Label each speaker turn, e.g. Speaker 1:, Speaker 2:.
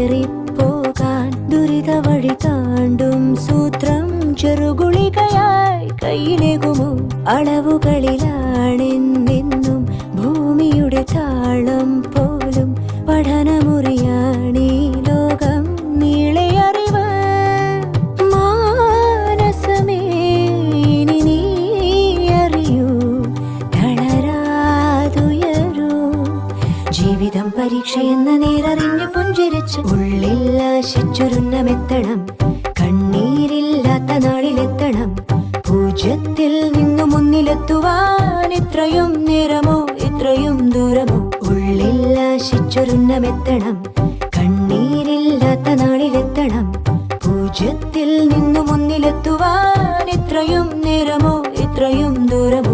Speaker 1: മലയേറിപ്പോകാൻ ദുരിത വഴി താണ്ടും സൂത്രം ചെറുകുളികയായി കയ്യിലേകുമോ? അളവുകളിലാണെന്നെന്നും ഭൂമിയുടെ താളം പോലും പഠനമുറിയാണീ ലോകം നീളെ അറിവ്. മാനസമേ ഇനി നീ അറിയൂ, തളരാതുയരൂ. ജീവിതം പരീക്ഷയെന്ന നേരറിഞ്ഞു പുഞ്ചിരിച്ച് ഉള്ളിൽ ആശിച്ചൊരുന്നമെത്തണം. കണ്ണീരില്ലാത്ത നാളിലെത്തണം. പൂജ്യത്തിൽ നിന്നു മുന്നിലെത്തുവാൻ ഇത്രയും നേരമോ ഇത്രയും ദൂരമോ? ഉള്ളിൽ ആശിച്ചൊരുന്നമെത്തണം. കണ്ണീരില്ലാത്ത നാളിലെത്തണം. പൂജ്യത്തിൽ നിന്നു മുന്നിലെത്തുവാൻ ഇത്രയും നേരമോ ഇത്രയും ദൂരമോ?